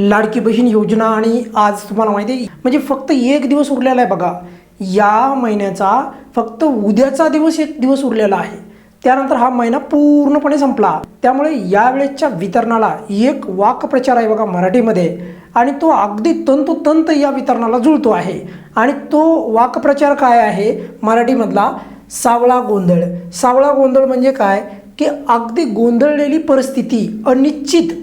लाडकी बहीण योजना आणि आज तुम्हाला माहिती आहे म्हणजे फक्त एक दिवस उरलेला आहे बघा. या महिन्याचा फक्त उद्याचा दिवस एक दिवस उरलेला आहे. त्यानंतर हा महिना पूर्णपणे संपला. त्यामुळे यावेळेच्या वितरणाला एक वाक्प्रचार आहे बघा मराठीमध्ये आणि तो अगदी तंतोतंत या वितरणाला जुळतो आहे. आणि तो वाक्प्रचार काय आहे मराठीमधला? सावळा गोंधळ. सावळा गोंधळ म्हणजे काय की अगदी गोंधळलेली परिस्थिती, अनिश्चित,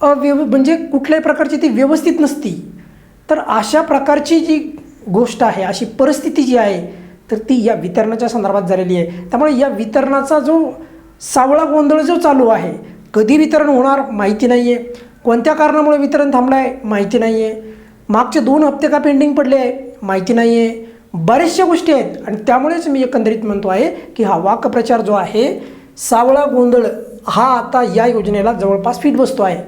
म्हणजे कुठल्याही प्रकारची ती व्यवस्थित नसती. तर अशा प्रकारची जी गोष्ट आहे, अशी परिस्थिती जी आहे तर ती या वितरणाच्या संदर्भात झालेली आहे. त्यामुळे या वितरणाचा जो सावळा गोंधळ जो चालू आहे, कधी वितरण होणार माहिती नाही आहे, कोणत्या कारणामुळे वितरण थांबलं आहे माहिती नाही आहे, मागचे 2 हप्ते का पेंडिंग पडले आहे माहिती नाही आहे, बऱ्याचशा गोष्टी आहेत. आणि त्यामुळेच मी एकंदरीत म्हणतो आहे की हा वाक्प्रचार जो आहे सावळा गोंधळ हा आता या योजनेला जवळपास फिट बसतो आहे.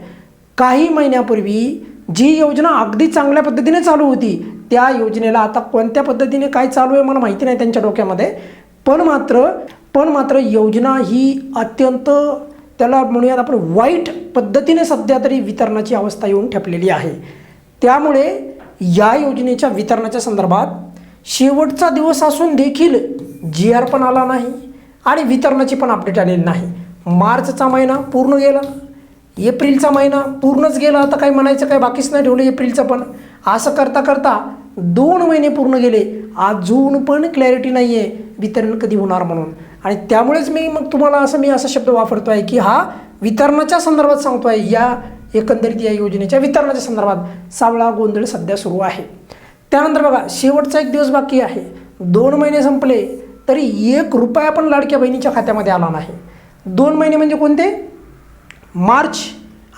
काही महिन्यापूर्वी जी योजना अगदी चांगल्या पद्धतीने चालू होती त्या योजनेला आता कोणत्या पद्धतीने काय चालू आहे मला माहिती नाही त्यांच्या डोक्यामध्ये. पण मात्र योजना ही अत्यंत त्याला म्हणूयात आपण वाईट पद्धतीने सध्या तरी वितरणाची अवस्था येऊन ठेपलेली आहे. त्यामुळे या योजनेच्या वितरणाच्या संदर्भात शेवटचा दिवस असून देखील GR पण आला नाही आणि वितरणाची पण अपडेट आलेली नाही. मार्चचा महिना पूर्ण गेला, एप्रिलचा महिना पूर्णच गेला, आता काही म्हणायचं काही बाकीच नाही ठेवलं एप्रिलचं पण. असं करता करता 2 महिने पूर्ण गेले, अजून पण क्लॅरिटी नाही आहे वितरण कधी होणार म्हणून. आणि त्यामुळेच मग तुम्हाला असा शब्द वापरतो आहे की हा वितरणाच्या संदर्भात सांगतो आहे. या एकंदरीत या योजनेच्या वितरणाच्या संदर्भात सावळा गोंधळ सध्या सुरू आहे. त्यानंतर बघा शेवटचा एक दिवस बाकी आहे, 2 महिने संपले तरी 1 रुपया पण लाडक्या बहिणीच्या खात्यामध्ये आला नाही. 2 महिने म्हणजे कोणते? मार्च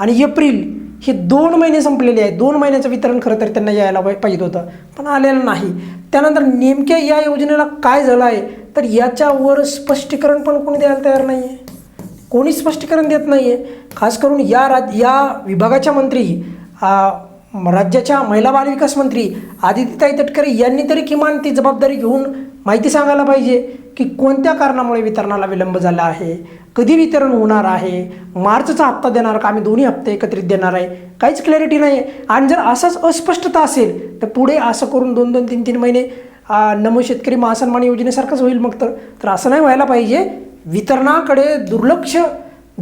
आणि एप्रिल हे 2 महिने संपलेले आहेत. 2 महिन्याचं वितरण खरं तर त्यांना यायला पाहिजे होतं पण आलेलं नाही. त्यानंतर नेमक्या या योजनेला काय झालं आहे तर याच्यावर स्पष्टीकरण पण कोणी द्यायला तयार नाही आहे. कोणी स्पष्टीकरण देत नाही आहे. खास करून या विभागाच्या मंत्री, राज्याच्या महिला बालविकास मंत्री आदित्यताई तटकरे यांनी तरी किमान ती जबाबदारी घेऊन माहिती सांगायला पाहिजे की कोणत्या कारणामुळे वितरणाला विलंब झाला आहे, कधी वितरण होणार आहे, मार्चचा हप्ता देणार का, आम्ही 2 हप्ते एकत्रित देणार आहे, काहीच क्लॅरिटी नाही आहे. आणि जर असंच अस्पष्टता असेल तर पुढे असं करून 2-2, 3-3 महिने नमो शेतकरी महासन्मान योजनेसारखंच होईल. मग तर असं नाही व्हायला पाहिजे. वितरणाकडे दुर्लक्ष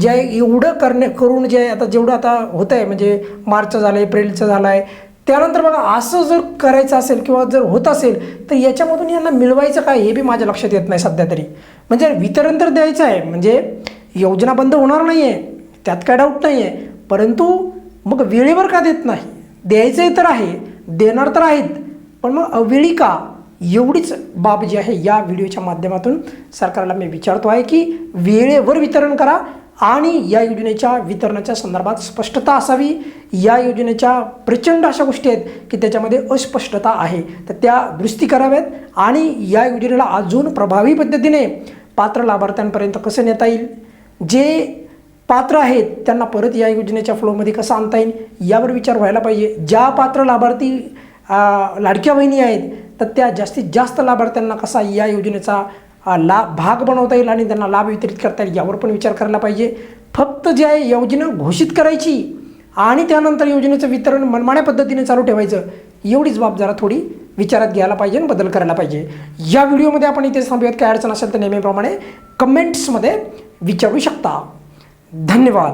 जे एवढं करून जे आता जेवढं आता होतं आहे म्हणजे मार्चचं झालं आहे, एप्रिलचं झालं आहे, त्यानंतर बघा असं जर करायचं असेल किंवा जर होत असेल तर याच्यामधून यांना मिळवायचं काय हे बी माझ्या लक्षात येत नाही सध्या तरी. म्हणजे वितरण तर द्यायचं आहे, म्हणजे योजना बंद होणार नाही आहे त्यात काय डाऊट नाही आहे, परंतु मग वेळेवर का देत नाही? द्यायचं तर आहे, देणार तर आहेत, पण मग अवेळी का? एवढीच बाब जी आहे या व्हिडिओच्या माध्यमातून सरकारला मी विचारतो आहे की वेळेवर वितरण करा आणि या योजनेच्या वितरणाच्या संदर्भात स्पष्टता असावी. या योजनेच्या प्रचंड अशा गोष्टी आहेत की त्याच्यामध्ये अस्पष्टता आहे, तर त्या दुरुस्ती कराव्यात आणि या योजनेला अजून प्रभावी पद्धतीने पात्र लाभार्थ्यांपर्यंत कसं नेता येईल, जे पात्र आहेत त्यांना परत या योजनेच्या फ्लोमध्ये कसं आणता येईल यावर विचार व्हायला पाहिजे. ज्या पात्र लाभार्थी लाडक्या बहिणी आहेत तर त्या जास्तीत जास्त लाभार्थ्यांना कसा या योजनेचा भाग बनवता येईल आणि त्यांना लाभ वितरित करता येईल यावर पण विचार करायला पाहिजे. फक्त जे आहे योजना घोषित करायची आणि त्यानंतर योजनेचं वितरण मनमान्या पद्धतीने चालू ठेवायचं एवढीच बाब जरा थोडी विचारात घ्यायला पाहिजे आणि बदल करायला पाहिजे. या व्हिडिओमध्ये आपण इथे थांबूयात. काय अडचण असेल तर नेहमीप्रमाणे कमेंट्समध्ये विचारू शकता. धन्यवाद.